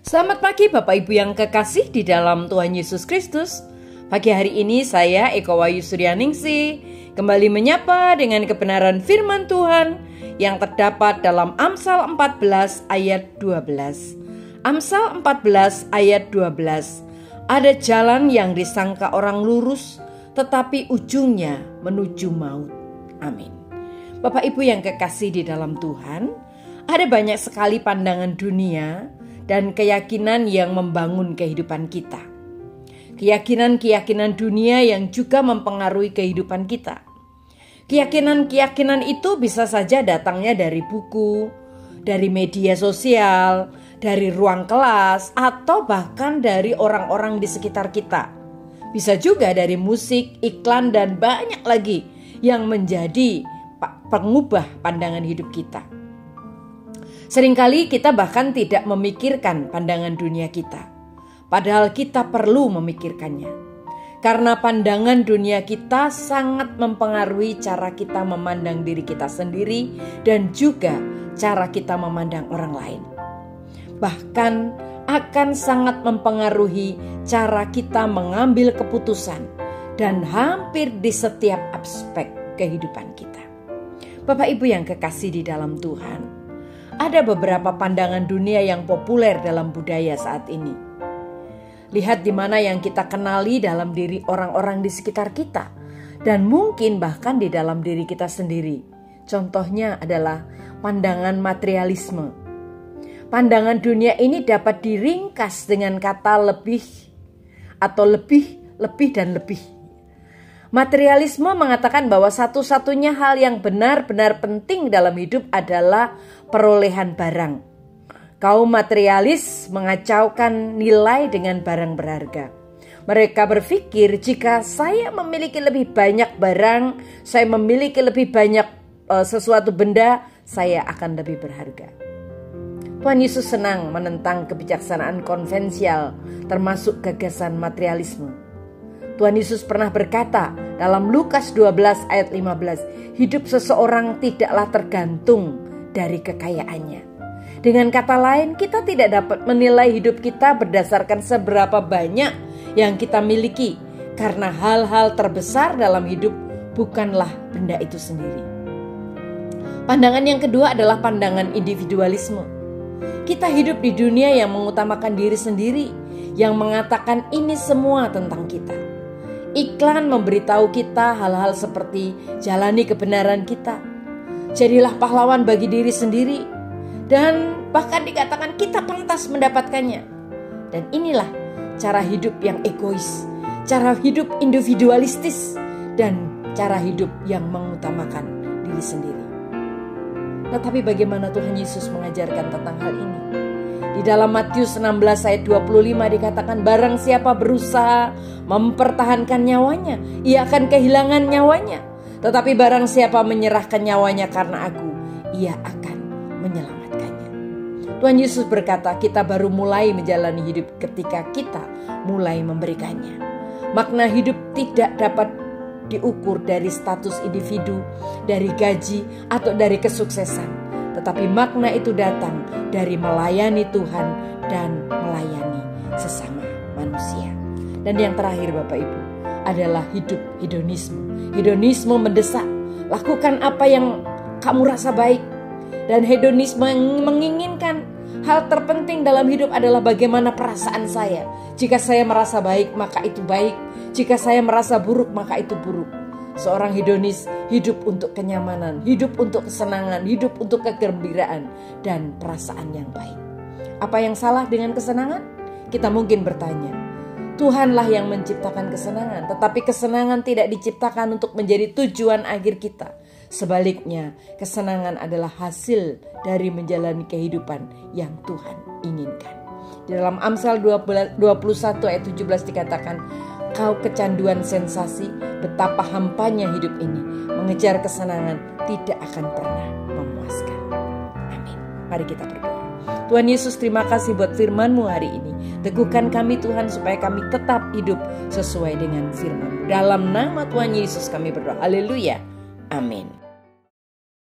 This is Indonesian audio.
Selamat pagi Bapak Ibu yang kekasih di dalam Tuhan Yesus Kristus. Pagi hari ini saya Eko Wayu Suryaningsih kembali menyapa dengan kebenaran firman Tuhan yang terdapat dalam Amsal 14 ayat 12. Amsal 14 ayat 12. Ada jalan yang disangka orang lurus, tetapi ujungnya menuju maut. Amin. Bapak Ibu yang kekasih di dalam Tuhan, ada banyak sekali pandangan dunia dan keyakinan yang membangun kehidupan kita. Keyakinan-keyakinan dunia yang juga mempengaruhi kehidupan kita. Keyakinan-keyakinan itu bisa saja datangnya dari buku, dari media sosial, dari ruang kelas, atau bahkan dari orang-orang di sekitar kita. Bisa juga dari musik, iklan, dan banyak lagi yang menjadi pengubah pandangan hidup kita. Seringkali kita bahkan tidak memikirkan pandangan dunia kita, padahal kita perlu memikirkannya. Karena pandangan dunia kita sangat mempengaruhi cara kita memandang diri kita sendiri dan juga cara kita memandang orang lain. Bahkan akan sangat mempengaruhi cara kita mengambil keputusan dan hampir di setiap aspek kehidupan kita. Bapak Ibu yang kekasih di dalam Tuhan, ada beberapa pandangan dunia yang populer dalam budaya saat ini. Lihat di mana yang kita kenali dalam diri orang-orang di sekitar kita, dan mungkin bahkan di dalam diri kita sendiri. Contohnya adalah pandangan materialisme. Pandangan dunia ini dapat diringkas dengan kata lebih atau lebih, dan lebih. Materialisme mengatakan bahwa satu-satunya hal yang benar-benar penting dalam hidup adalah perolehan barang. Kaum materialis mengacaukan nilai dengan barang berharga. Mereka berpikir jika saya memiliki lebih banyak barang, saya memiliki lebih banyak sesuatu benda, saya akan lebih berharga. Tuhan Yesus senang menentang kebijaksanaan konvensial, termasuk gagasan materialisme. Tuhan Yesus pernah berkata dalam Lukas 12 ayat 15, hidup seseorang tidaklah tergantung dari kekayaannya. Dengan kata lain, kita tidak dapat menilai hidup kita berdasarkan seberapa banyak yang kita miliki, karena hal-hal terbesar dalam hidup bukanlah benda itu sendiri. Pandangan yang kedua adalah pandangan individualisme. Kita hidup di dunia yang mengutamakan diri sendiri, yang mengatakan ini semua tentang kita. Iklan memberitahu kita hal-hal seperti jalani kebenaran kita, jadilah pahlawan bagi diri sendiri, dan bahkan dikatakan kita pantas mendapatkannya. Dan inilah cara hidup yang egois, cara hidup individualistis, dan cara hidup yang mengutamakan diri sendiri. Tetapi bagaimana Tuhan Yesus mengajarkan tentang hal ini? Di dalam Matius 16 ayat 25 dikatakan, barang siapa berusaha mempertahankan nyawanya, ia akan kehilangan nyawanya. Tetapi barang siapa menyerahkan nyawanya karena aku, ia akan menyelamatkannya. Tuhan Yesus berkata, kita baru mulai menjalani hidup ketika kita mulai memberikannya. Makna hidup tidak dapat diukur dari status individu, dari gaji, atau dari kesuksesan. Tetapi makna itu datang dari melayani Tuhan dan melayani sesama manusia. Dan yang terakhir Bapak Ibu adalah hidup hedonisme. Hedonisme mendesak, lakukan apa yang kamu rasa baik. Dan hedonisme menginginkan hal terpenting dalam hidup adalah bagaimana perasaan saya. Jika saya merasa baik, maka itu baik. Jika saya merasa buruk, maka itu buruk. Seorang hedonis hidup untuk kenyamanan, hidup untuk kesenangan, hidup untuk kegembiraan dan perasaan yang baik. Apa yang salah dengan kesenangan? Kita mungkin bertanya, Tuhanlah yang menciptakan kesenangan, tetapi kesenangan tidak diciptakan untuk menjadi tujuan akhir kita. Sebaliknya, kesenangan adalah hasil dari menjalani kehidupan yang Tuhan inginkan. Di dalam Amsal 21 ayat 17 dikatakan, kau kecanduan sensasi, betapa hampanya hidup ini. Mengejar kesenangan tidak akan pernah memuaskan. Amin. Mari kita berdoa. Tuhan Yesus, terima kasih buat firman-Mu hari ini. Teguhkan kami Tuhan supaya kami tetap hidup sesuai dengan firman-Mu. Dalam nama Tuhan Yesus kami berdoa. Haleluya. Amin.